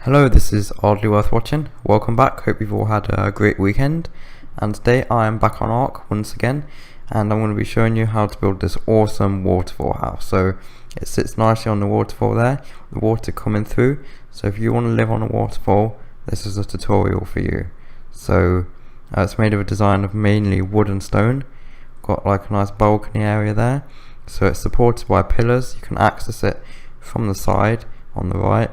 Hello, this is ArdleyWorthWatching. Welcome back. Hope you've all had a great weekend. And today I am back on Ark once again, and I'm going to be showing you how to build this awesome waterfall house. So it sits nicely on the waterfall there, the water coming through. So if you want to live on a waterfall, this is a tutorial for you. So it's made of a design of mainly wood and stone. Got like a nice balcony area there. So it's supported by pillars. You can access it from the side on the right.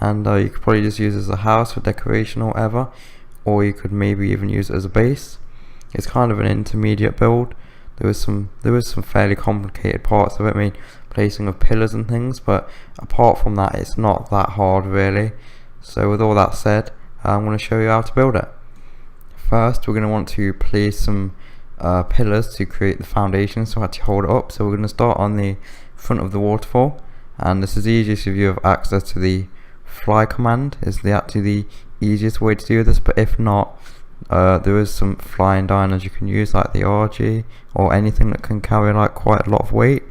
And you could probably just use it as a house for decoration or whatever, or you could maybe even use it as a base. It's kind of an intermediate build. There was some fairly complicated parts of it, I mean placing of pillars and things, but apart from that it's not that hard really. So with all that said, I'm going to show you how to build it. First we're going to want to place some pillars to create the foundation, so to hold it up. So we're going to start on the front of the waterfall, and this is easiest if you have access to the fly command. Is actually the easiest way to do this, but if not, there is some flying diners you can use, like the RG or anything that can carry like quite a lot of weight,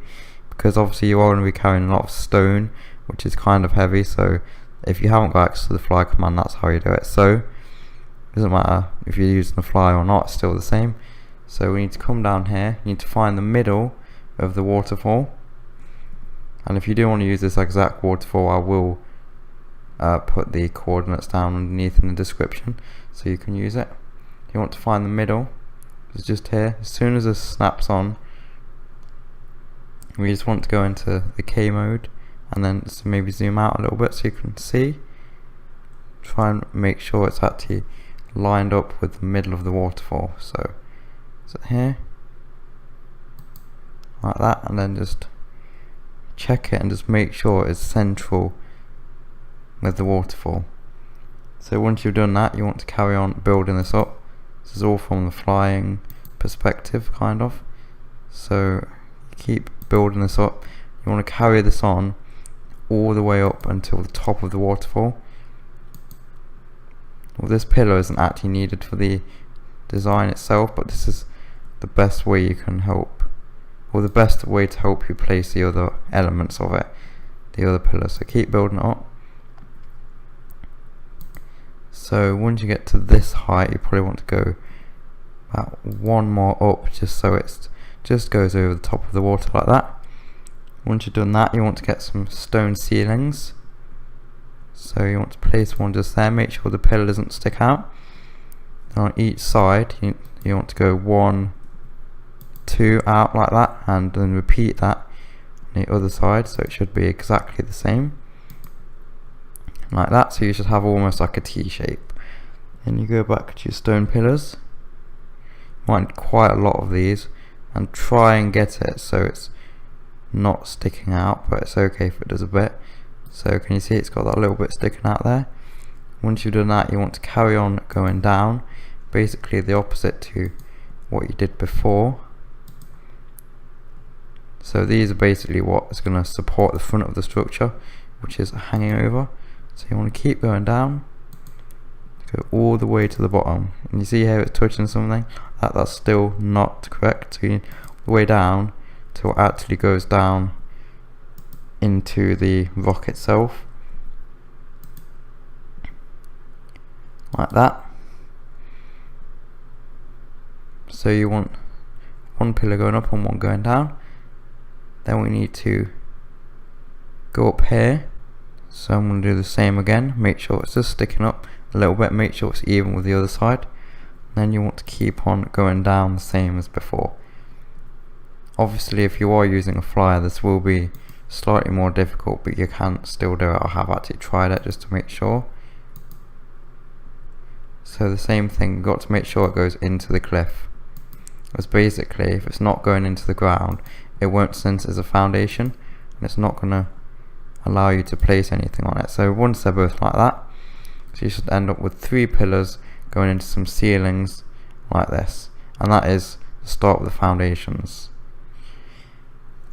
because obviously you are going to be carrying a lot of stone, which is kind of heavy. So if you haven't got access to the fly command, that's how you do it. So it doesn't matter if you're using the fly or not, it's still the same. So we need to come down here, you need to find the middle of the waterfall, and if you do want to use this exact waterfall, I will put the coordinates down underneath in the description so you can use it. You want to find the middle. It's just here. As soon as this snaps on, we just want to go into the K mode and then just maybe zoom out a little bit so you can see. Try and make sure it's actually lined up with the middle of the waterfall. So is it here? Like that, and then just check it and just make sure it's central with the waterfall. So once you've done that, you want to carry on building this up. This is all from the flying perspective kind of. So keep building this up. You want to carry this on all the way up until the top of the waterfall. Well, this pillar isn't actually needed for the design itself, but this is the best way you can help, or the best way to help you place the other elements of it, the other pillars. So keep building it up. So once you get to this height, you probably want to go about one more up, just so it just goes over the top of the water like that. Once you've done that, you want to get some stone ceilings. So you want to place one just there, make sure the pillar doesn't stick out. And on each side, you want to go 1, 2 out like that, and then repeat that on the other side, so it should be exactly the same. Like that, so you should have almost like a T shape. Then you go back to your stone pillars. You want quite a lot of these, and try and get it so it's not sticking out, but it's okay if it does a bit. So can you see it's got that little bit sticking out there? Once you've done that, you want to carry on going down, basically the opposite to what you did before. So these are basically what is going to support the front of the structure, which is hanging over. So you want to keep going down, go all the way to the bottom, and you see here it's touching something. That's still not correct. So you need the way down till it actually goes down into the rock itself, like that. So you want one pillar going up and one going down. Then we need to go up here. So I'm going to do the same again, make sure it's just sticking up a little bit, make sure it's even with the other side. Then you want to keep on going down the same as before. Obviously if you are using a flyer, this will be slightly more difficult, but you can still do it. I have actually tried it just to make sure. So the same thing, you've got to make sure it goes into the cliff. Because basically if it's not going into the ground, it won't sense as a foundation, and it's not going to allow you to place anything on it. So once they're both like that, so you should end up with 3 pillars going into some ceilings like this, and that is the start of the foundations.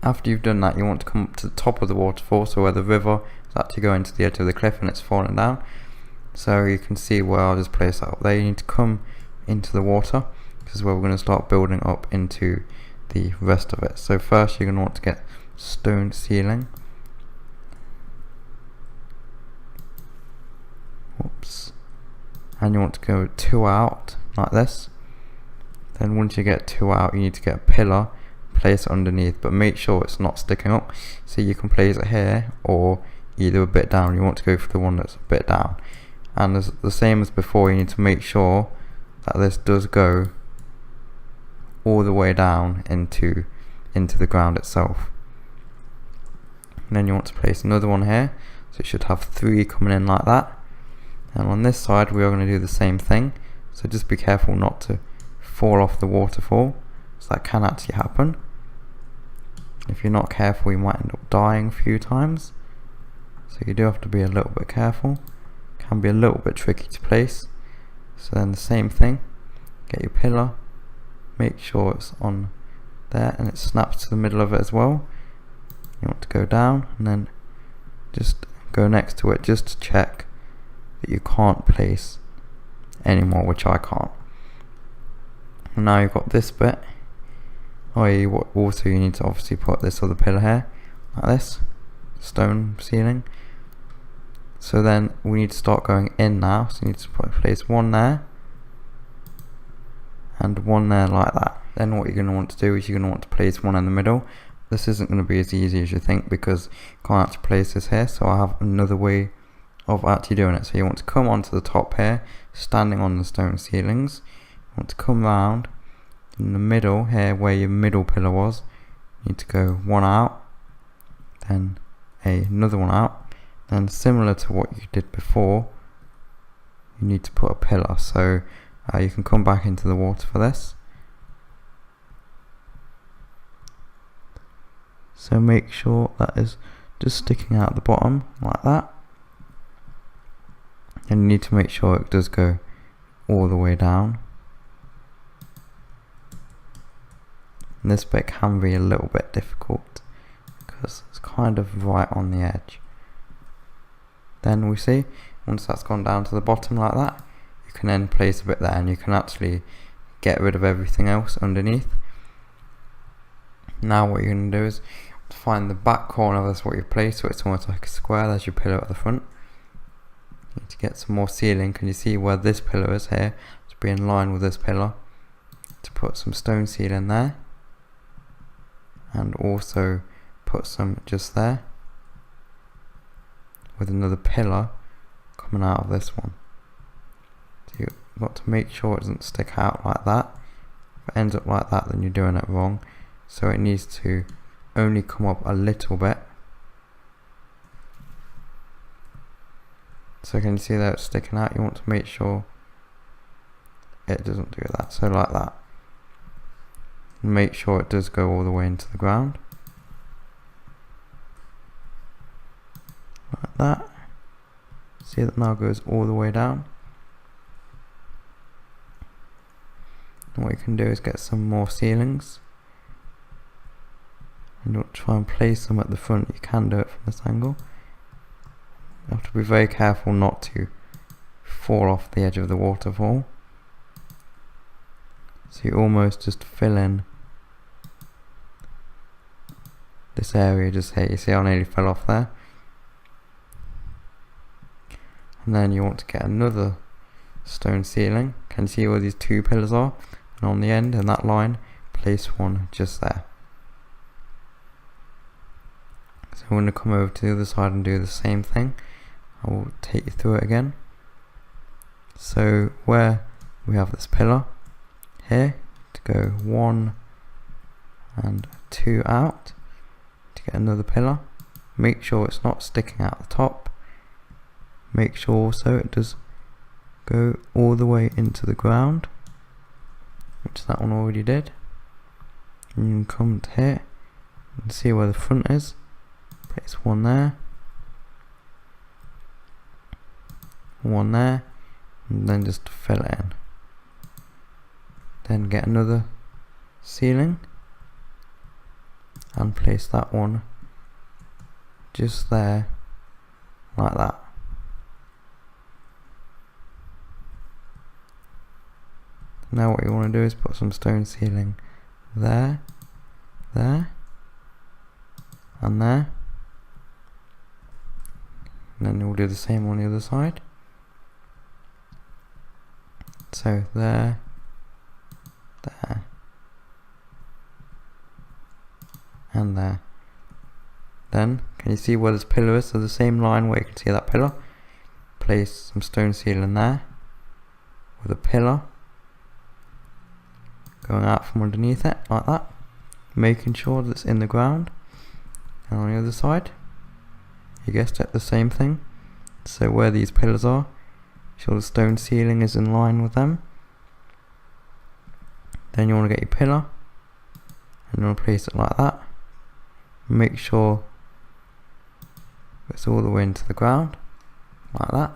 After you've done that, you want to come up to the top of the waterfall, so where the river is actually going to the edge of the cliff and it's falling down. So you can see where I'll just place that up there. You need to come into the water. This is where we're going to start building up into the rest of it. So first you're going to want to get stone ceiling. and you want to go 2 out like this. Then once you get 2 out, you need to get a pillar, place it underneath, but make sure it's not sticking up. So you can place it here or either a bit down. You want to go for the one that's a bit down. And as the same as before, you need to make sure that this does go all the way down into the ground itself. And then you want to place another one here, so it should have 3 coming in like that. And on this side we are going to do the same thing, so just be careful not to fall off the waterfall, so that can actually happen. If you're not careful, you might end up dying a few times, so you do have to be a little bit careful. Can be a little bit tricky to place. So then the same thing, get your pillar, make sure it's on there and it snaps to the middle of it as well. You want to go down and then just go next to it just to check that you can't place anymore, which I can't. And now you've got this bit. Also you need to obviously put this other pillar here, like this, stone ceiling. So then we need to start going in now, so you need to place one there and one there like that. Then what you're going to want to do is you're going to want to place one in the middle. This isn't going to be as easy as you think because you can't actually place this here, so I have another way of actually doing it. So you want to come onto the top here, standing on the stone ceilings. You want to come round in the middle here where your middle pillar was. You need to go one out, then another one out. And similar to what you did before, you need to put a pillar. So you can come back into the water for this. So make sure that is just sticking out the bottom like that. And you need to make sure it does go all the way down. And this bit can be a little bit difficult because it's kind of right on the edge. Then we see, once that's gone down to the bottom like that, you can then place a bit there and you can actually get rid of everything else underneath. Now what you're going to do is to find the back corner of this what you place, so it's almost like a square. There's your pillar at the front. You need to get some more ceiling. Can you see where this pillar is here? To be in line with this pillar. To put some stone ceiling there. And also put some just there. With another pillar coming out of this one. So you've got to make sure it doesn't stick out like that. If it ends up like that, then you're doing it wrong. So it needs to only come up a little bit. So can you see that it's sticking out? You want to make sure it doesn't do that. So like that. And make sure it does go all the way into the ground. Like that. See that now goes all the way down. And what you can do is get some more ceilings. And you'll try and place them at the front. You can do it from this angle. You have to be very careful not to fall off the edge of the waterfall. So you almost just fill in this area just here. You see I nearly fell off there. And then you want to get another stone ceiling. Can you see where these 2 pillars are? And on the end, in that line, place one just there. So I'm going to come over to the other side and do the same thing. I will take you through it again. So where we have this pillar here, to go 1 and 2 out, to get another pillar. Make sure it's not sticking out the top. Make sure also it does go all the way into the ground, which that one already did. And you can come to here and see where the front is. Place one there, one there, and then just fill it in. Then get another ceiling and place that one just there, like that. Now what you want to do is put some stone ceiling there, there, and there. And then we'll do the same on the other side. So there, there, and there. Then, can you see where this pillar is? So the same line where you can see that pillar. Place some stone ceiling there, with a pillar going out from underneath it, like that. Making sure that it's in the ground. And on the other side, you guessed it, the same thing. So where these pillars are, sure the stone ceiling is in line with them. Then you want to get your pillar, and you want to place it like that. Make sure it's all the way into the ground, like that.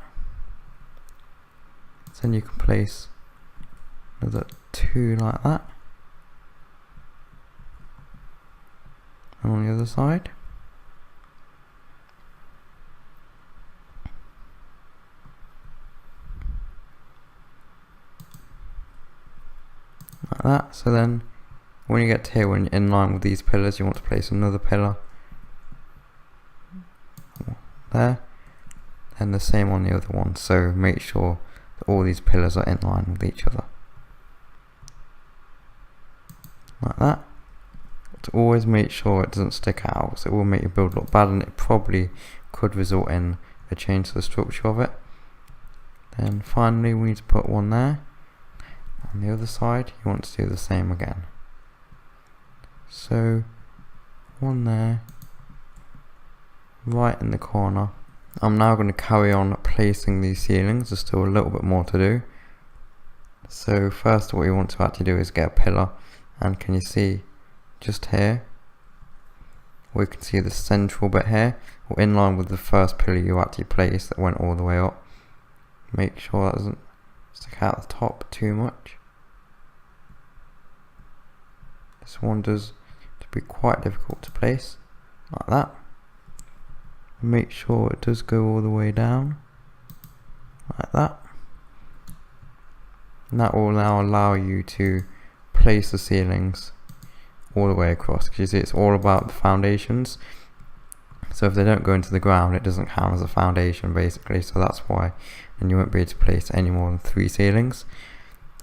So then you can place another 2 like that. And on the other side. Like that. So then when you get to here, when you're in line with these pillars, you want to place another pillar there, and the same on the other one. So make sure that all these pillars are in line with each other, like that. To always make sure it doesn't stick out, so it will make your build look bad, and it probably could result in a change to the structure of it. Then finally we need to put one there. On the other side you want to do the same again. So one there, right in the corner. I'm now going to carry on placing these ceilings. There's still a little bit more to do. So first what you want to actually do is get a pillar, and can you see just here, we can see the central bit here, or in line with the first pillar you actually placed that went all the way up. Make sure that doesn't stick out the top too much. This one does to be quite difficult to place, like that. Make sure it does go all the way down, like that. And that will now allow you to place the ceilings all the way across, because you see it's all about the foundations. So if they don't go into the ground, it doesn't count as a foundation basically, so that's why. And you won't be able to place any more than 3 ceilings.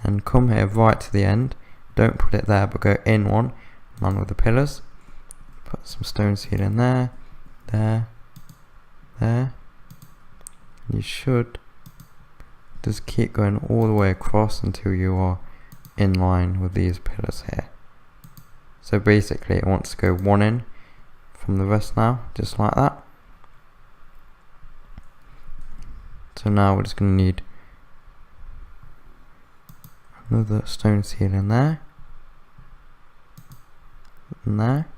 And come here right to the end, don't put it there but go in one with the pillars. Put some stone ceiling there, there, there. You should just keep going all the way across until you are in line with these pillars here. So basically it wants to go one in from the rest now, just like that. So now we're just going to need another stone ceiling there, and there.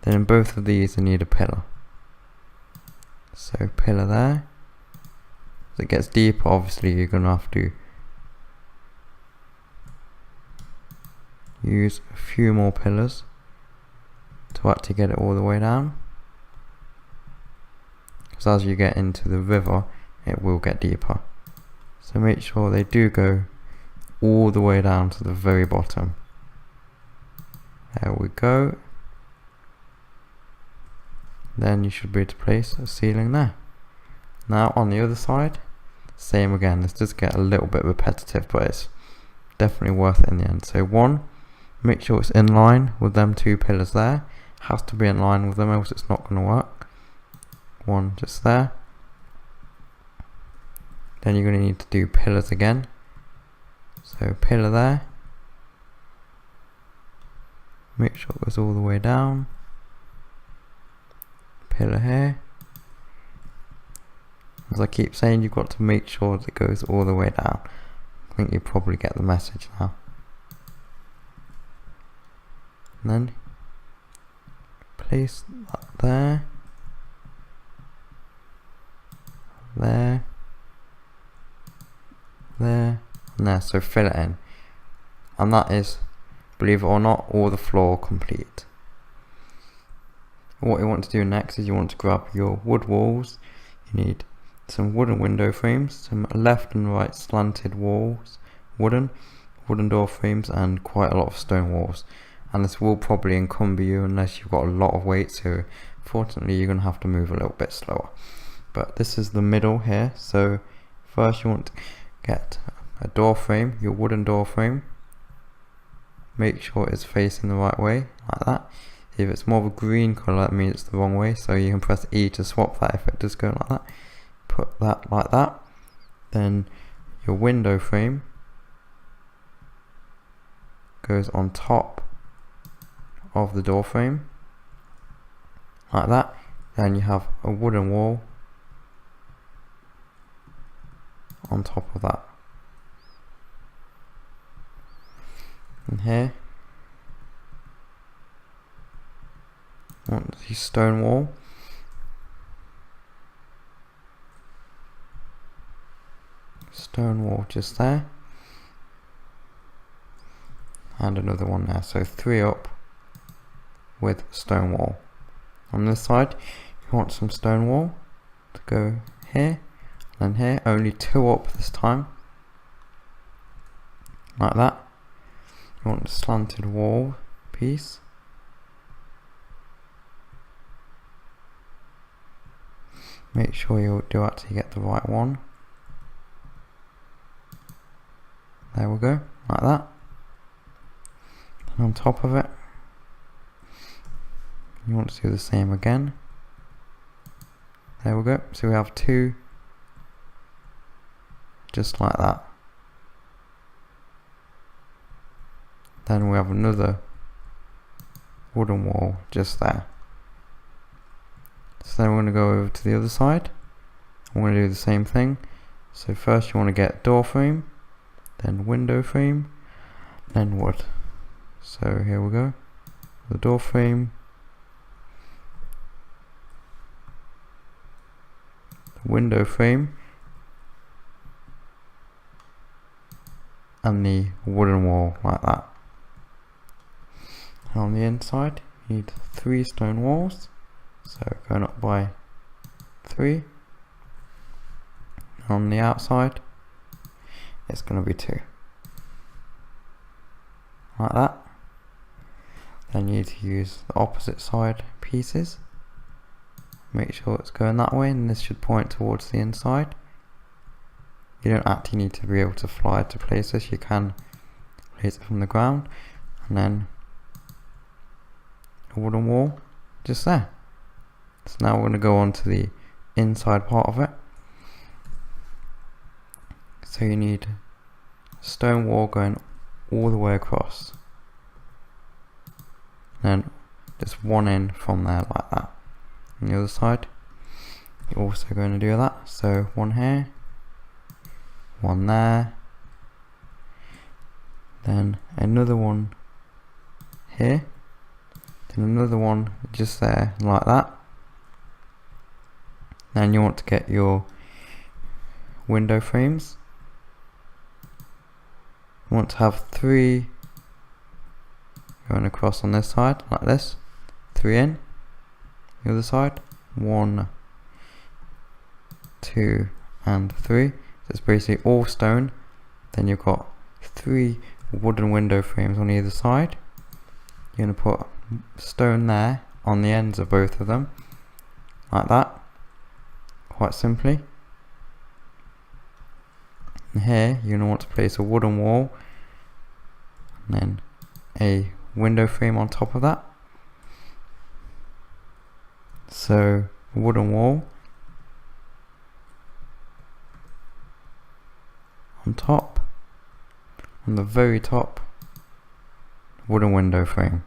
Then in both of these I need a pillar. So pillar there. As it gets deeper, obviously you're going to have to use a few more pillars to actually get it all the way down, because as you get into the river it will get deeper. So make sure they do go all the way down to the very bottom. There we go. Then you should be able to place a ceiling there. Now on the other side, same again. This does get a little bit repetitive, but it's definitely worth it in the end. So one, make sure it's in line with them 2 pillars there. Has to be in line with them, else it's not going to work. One just there. Then you're going to need to do pillars again. So pillar there. Make sure it goes all the way down. Pillar here. As I keep saying, you've got to make sure that it goes all the way down. I think you probably get the message now. And then place that there, there, there, and there. So fill it in, and that is, believe it or not, all the floor complete. What you want to do next is you want to grab your wood walls. You need some wooden window frames, some left and right slanted walls, wooden door frames, and quite a lot of stone walls. And this will probably encumber you unless you've got a lot of weight, so fortunately you're going to have to move a little bit slower. But this is the middle here, so first you want to get a door frame, your wooden door frame, make sure it's facing the right way, like that. If it's more of a green colour, that means it's the wrong way, so you can press E to swap that if it does go like that. Put that like that. Then your window frame goes on top of the door frame, like that. Then you have a wooden wall on top of that. And here, I want the stone wall. Stone wall just there. And another one there. So 3 up with stone wall. On this side, you want some stone wall to go here and here. Only 2 up this time. Like that. You want a slanted wall piece. Make sure you do actually get the right one. There we go, like that. And on top of it, you want to do the same again. There we go. So we have 2 just like that. Then we have another wooden wall just there. So then we're going to go over to the other side. I'm going to do the same thing. So first you want to get door frame, then window frame, then wood. So here we go. The door frame, the window frame, and the wooden wall like that. And on the inside you need 3 stone walls. So going up by 3. On the outside, it's going to be 2. Like that. Then you need to use the opposite side pieces. Make sure it's going that way, and this should point towards the inside. You don't actually need to be able to fly to place this. You can place it from the ground, and then a wooden wall just there. So now we're going to go on to the inside part of it. So you need a stone wall going all the way across. Then just one end from there like that. On the other side, you're also going to do that. So one here, one there, then another one here, then another one just there like that. Then you want to get your window frames. You want to have 3 going across on this side like this, 3 in the other side, 1, 2 and 3. So it's basically all stone. Then you've got 3 wooden window frames on either side. You're going to put stone there on the ends of both of them like that, quite simply. And here you're going to want to place a wooden wall and then a window frame on top of that. So wooden wall on top, on the very top, wooden window frame.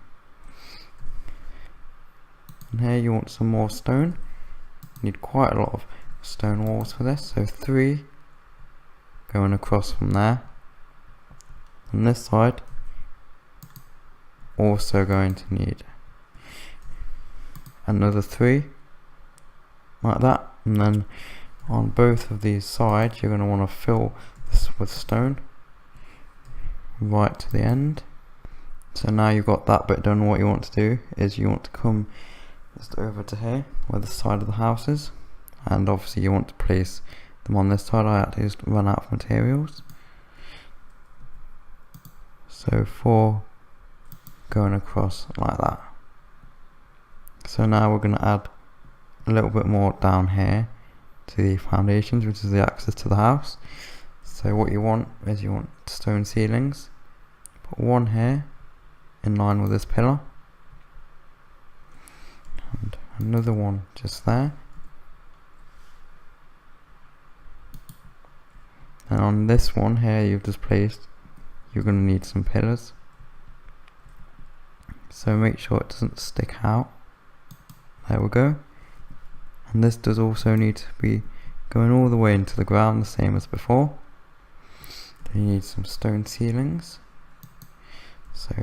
And here you want some more stone. You need quite a lot of stone walls for this, so 3 going across from there. On this side, also going to need another 3 like that, and then on both of these sides you're going to want to fill this with stone right to the end. So now you've got that bit done, what you want to do is you want to come just over to here where the side of the house is, and obviously you want to place them on this side. I actually just run out of materials, so 4 going across like that. So now we're going to add a little bit more down here to the foundations, which is the access to the house. So So what you want is you want stone ceilings. Put one here in line with this pillar, and another one just there. And on this one here you've just placed, you're going to need some pillars. So make sure it doesn't stick out. There we go. And this does also need to be going all the way into the ground, the same as before. Then you need some stone ceilings. So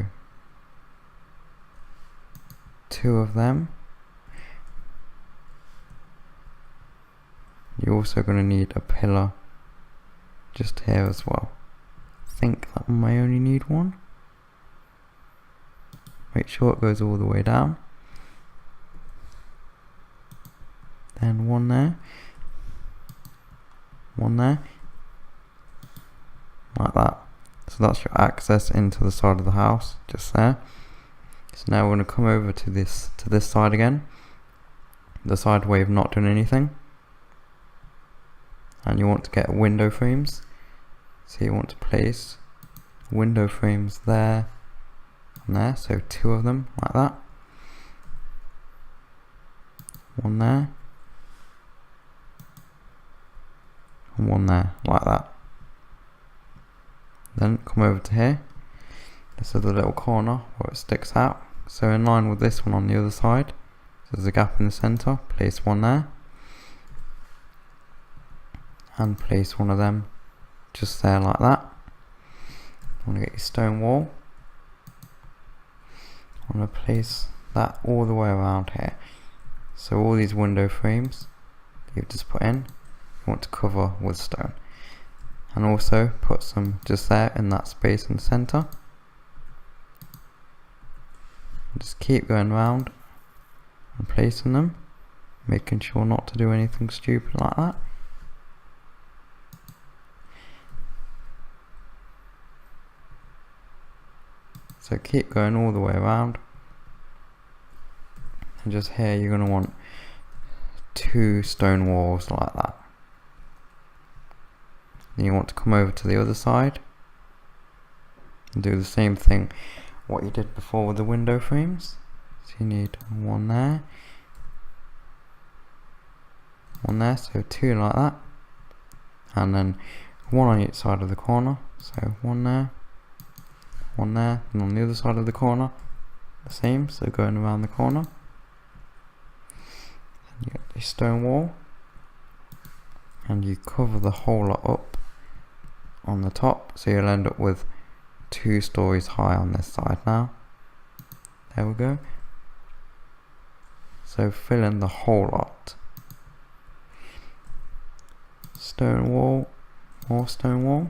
2 of them. You're also going to need a pillar just here as well. I think that one may only need 1. Make sure it goes all the way down. Then 1 there. 1 there. Like that. So that's your access into the side of the house, just there. So now we're going to come over to this side again. The side where you've not done anything. And you want to get window frames. So you want to place window frames there and there. So 2 of them, like that. 1 there. And 1 there, like that. Then come over to here. This is the little corner where it sticks out. So in line with this one on the other side, so there's a gap in the center, place 1 there. And place 1 of them just there, like that. You want to get your stone wall. I want to place that all the way around here. So all these window frames that you've just put in, you want to cover with stone. And also put some just there in that space in the center. Just keep going around and placing them, making sure not to do anything stupid like that. So keep going all the way around. And just here you're going to want 2 stone walls like that. Then you want to come over to the other side and do the same thing what you did before with the window frames. So you need 1 there, 1 there, so 2 like that, and then 1 on each side of the corner. So 1 there, 1 there, and on the other side of the corner the same, so going around the corner. Then you get the stone wall and you cover the whole lot up on the top, so you'll end up with 2 stories high on this side now. There we go. So fill in the whole lot. Stone wall, more stone wall.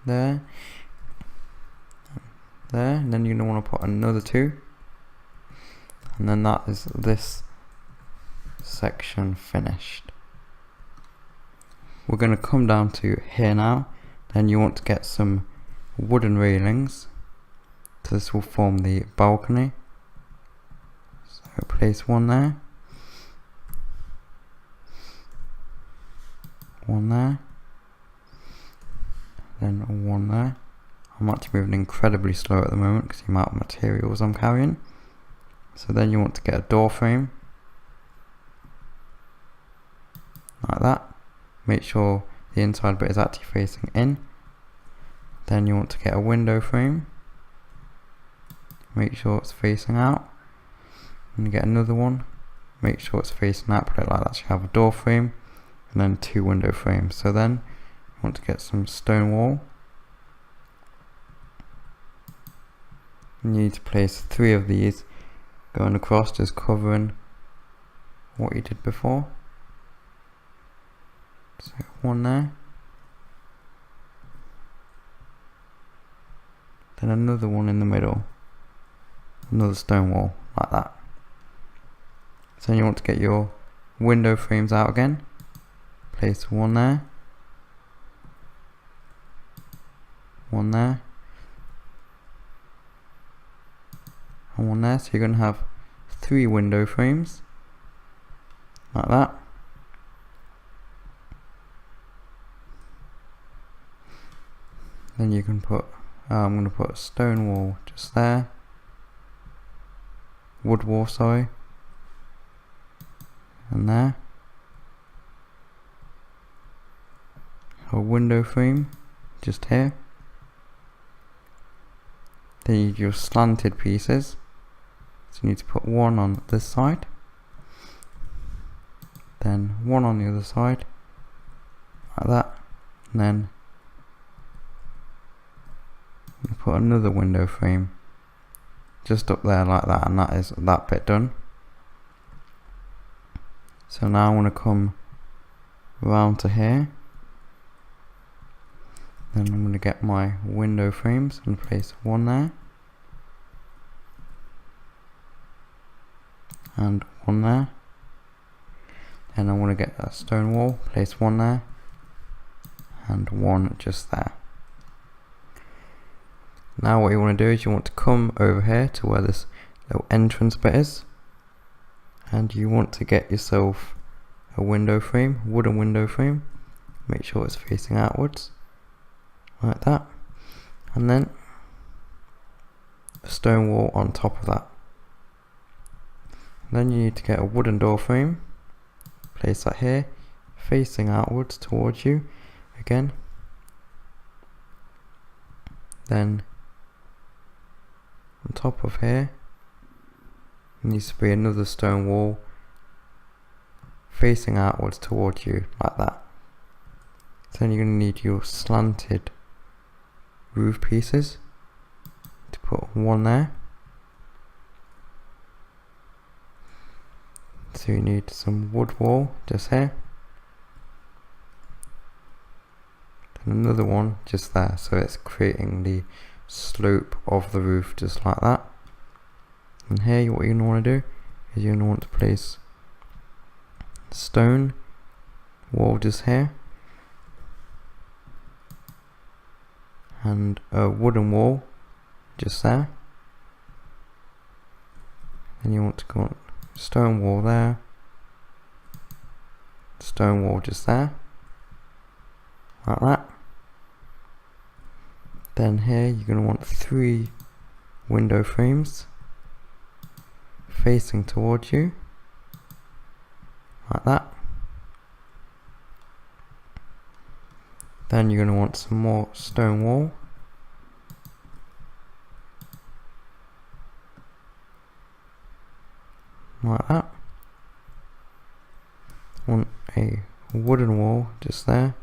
There. There, and then you're going to want to put another 2. And then that is this section finished. We're going to come down to here now. Then you want to get some wooden railings. So this will form the balcony. So place 1 there. 1 there. Then 1 there. I'm actually moving incredibly slow at the moment because the amount of materials I'm carrying. So then you want to get a door frame. Like that. Make sure the inside bit is actually facing in. Then you want to get a window frame. Make sure it's facing out. And get another one. Make sure it's facing out, put it like that. So you have a door frame and then 2 window frames. So then you want to get some stone wall. You need to place 3 of these going across, just covering what you did before. So 1 there. Then another one in the middle. Another stone wall, like that. So you want to get your window frames out again. Place 1 there. 1 there. And 1 there. So you're going to have 3 window frames. Like that. can put, I'm going to put a stone wall just there, wood wall, sorry, and there, a window frame just here. Then you need your slanted pieces, so you need to put one on this side, then one on the other side, like that, and then you put another window frame just up there like that, and that is that bit done. So now I want to come round to here, then I'm going to get my window frames and place one there, and one there. Then I want to get a stone wall, place one there, and one just there. Now what you want to do is you want to come over here to where this little entrance bit is, and you want to get yourself a window frame, wooden window frame. Make sure it's facing outwards, like that, and then a stone wall on top of that. Then you need to get a wooden door frame, place that here, facing outwards towards you again. Then on top of here needs to be another stone wall facing outwards towards you, like that. Then you're going to need your slanted roof pieces to put one there. So you need some wood wall just here, then another one just there, so it's creating the slope of the roof just like that. And here what you're going to want to do is you're going to want to place stone wall just here, and a wooden wall just there. Then you want to go on stone wall there, stone wall just there, like that. Then here you're going to want 3 window frames facing towards you, like that. Then you're going to want some more stone wall, like that. Want a wooden wall just there,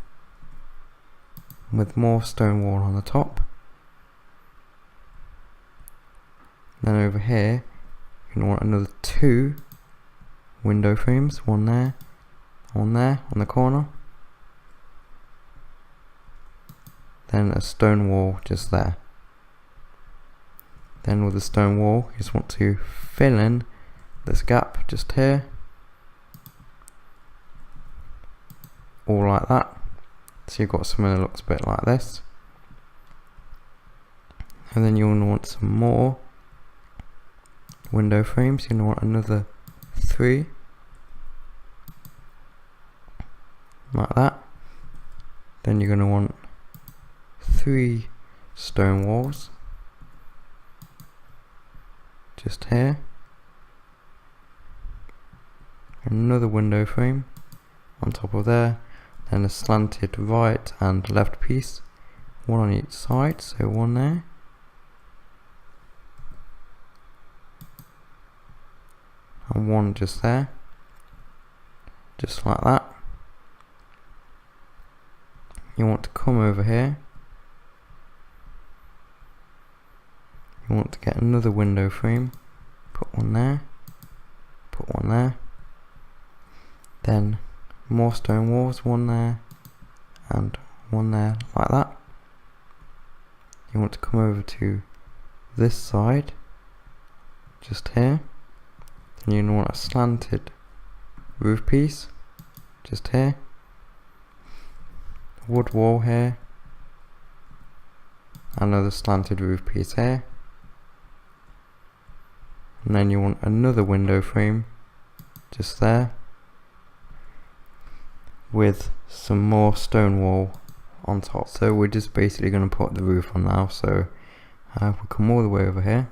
with more stone wall on the top. Then over here you're going to want another 2 window frames, one there on the corner, then a stone wall just there. Then with the stone wall you just want to fill in this gap just here, all like that, so you've got something that looks a bit like this. And then you'll want some more window frames. You're going to want another 3, like that. Then you're going to want 3 stone walls just here, another window frame on top of there, then a slanted right and left piece, one on each side, so one there, and one just there, just like that. You want to come over here, you want to get another window frame, put one there, put one there, then more stone walls, one there and one there, like that. You want to come over to this side just here, then you want a slanted roof piece just here, wood wall here, another slanted roof piece here, and then you want another window frame just there with some more stone wall on top. So we're just basically going to put the roof on now. So we'll come all the way over here.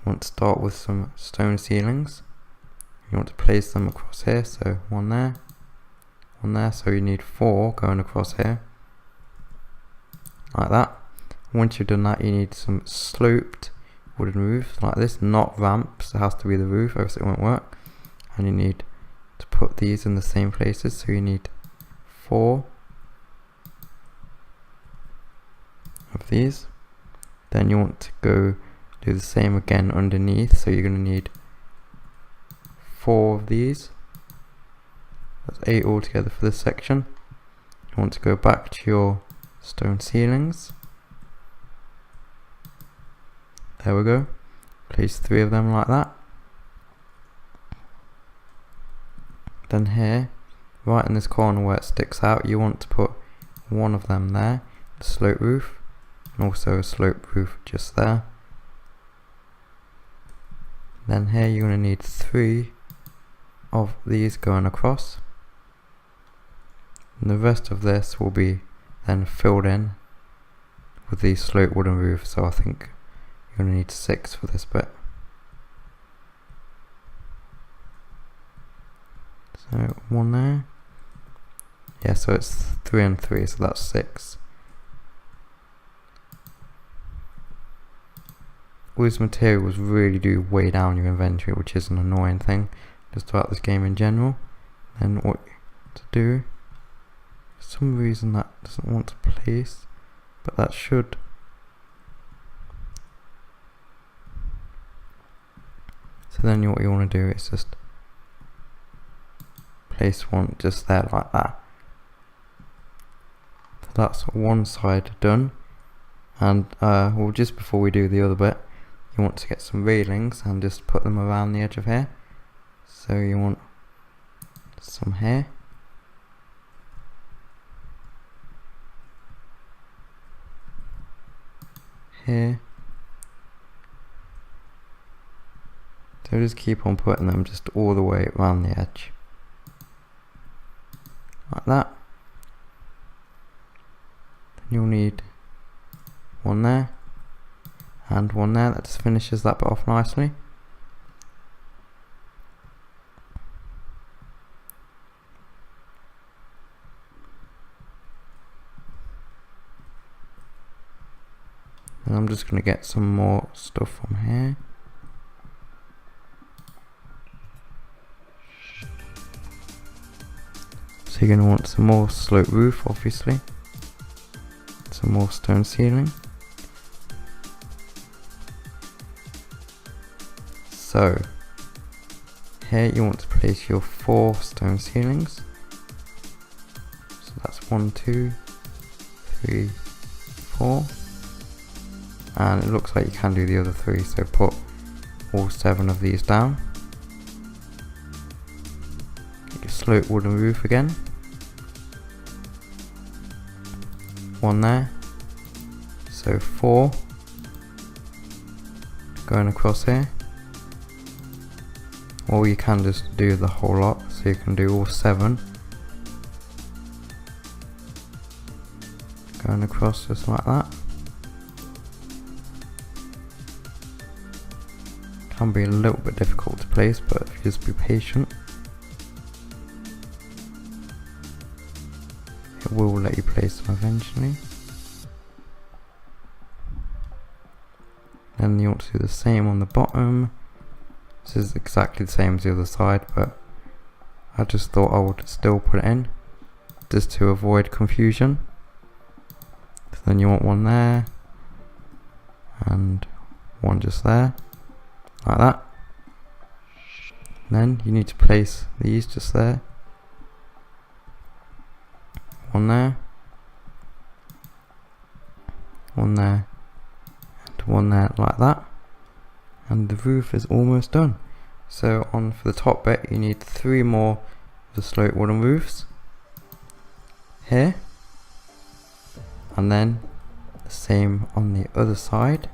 You want to start with some stone ceilings. You want to place them across here, so one there, so you need 4 going across here, like that. Once you've done that, you need some sloped wooden roofs like this, not ramps. It has to be the roof, or else it won't work. And you need to put these in the same places, so you need 4 of these. Then you want to go do the same again underneath, so you're going to need 4 of these. That's 8 altogether for this section. You want to go back to your stone ceilings. There we go. Place 3 of them like that. Then here, right in this corner where it sticks out, you want to put 1 of them there, the slope roof, and also a slope roof just there. Then here you're going to need 3 of these going across, and the rest of this will be then filled in with these sloped wooden roofs. So I think you're going to need 6 for this bit. So 1 there, yeah, so it's 3 and 3, so that's 6. All these materials really do weigh down your inventory, which is an annoying thing just about this game in general. Then what to do, for some reason that doesn't want to place, but that should. So then what you want to do is just place 1 just there like that. So that's one side done. And well, just before we do the other bit, you want to get some railings and just put them around the edge of here. So you want some here, here. So just keep on putting them just all the way around the edge, like that. Then you'll need 1 there and 1 there. That just finishes that bit off nicely. And I'm just going to get some more stuff from here. So you're going to want some more slope roof, obviously. Some more stone ceiling. So here you want to place your 4 stone ceilings. So that's 1, 2, 3, 4. And it looks like you can do the other 3, so put all 7 of these down. Get your sloped wooden roof again. 1 there. So 4 going across here. Or you can just do the whole lot, so you can do all 7 going across just like that. Can be a little bit difficult to place, but if you just be patient, it will let you place them eventually. Then you want to do the same on the bottom. This is exactly the same as the other side, but I just thought I would still put it in just to avoid confusion. So then you want 1 there and 1 just there, like that. Then you need to place these just there. 1 there, 1 there, and 1 there, like that. And the roof is almost done. So on for the top bit, you need 3 more of the sloped wooden roofs here, and then the same on the other side,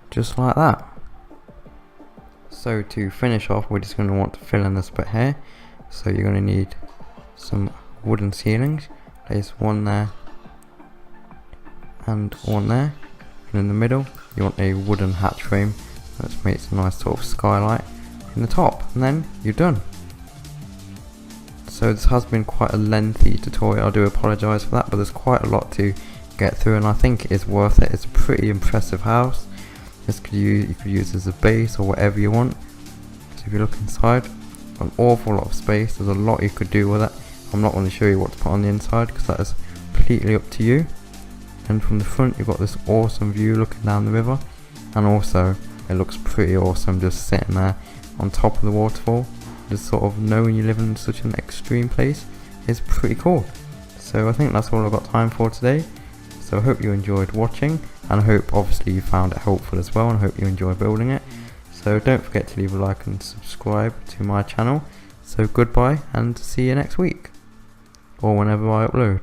just like that. So to finish off, we're just going to want to fill in this bit here. So you're going to need some wooden ceilings. Place one there and one there, and in the middle you want a wooden hatch frame that makes a nice sort of skylight in the top, and then you're done. So this has been quite a lengthy tutorial, I do apologise for that, but there's quite a lot to get through and I think it is worth it. It's a pretty impressive house. You could use as a base or whatever you want. So if you look inside, an awful lot of space, there's a lot you could do with it. I'm not going to show you what to put on the inside because that is completely up to you. And from the front you've got this awesome view looking down the river, and also it looks pretty awesome just sitting there on top of the waterfall. Just sort of knowing you live in such an extreme place is pretty cool. So I think that's all I've got time for today. So I hope you enjoyed watching, and I hope obviously you found it helpful as well, and I hope you enjoy building it. So don't forget to leave a like and subscribe to my channel. So goodbye and see you next week, or whenever I upload.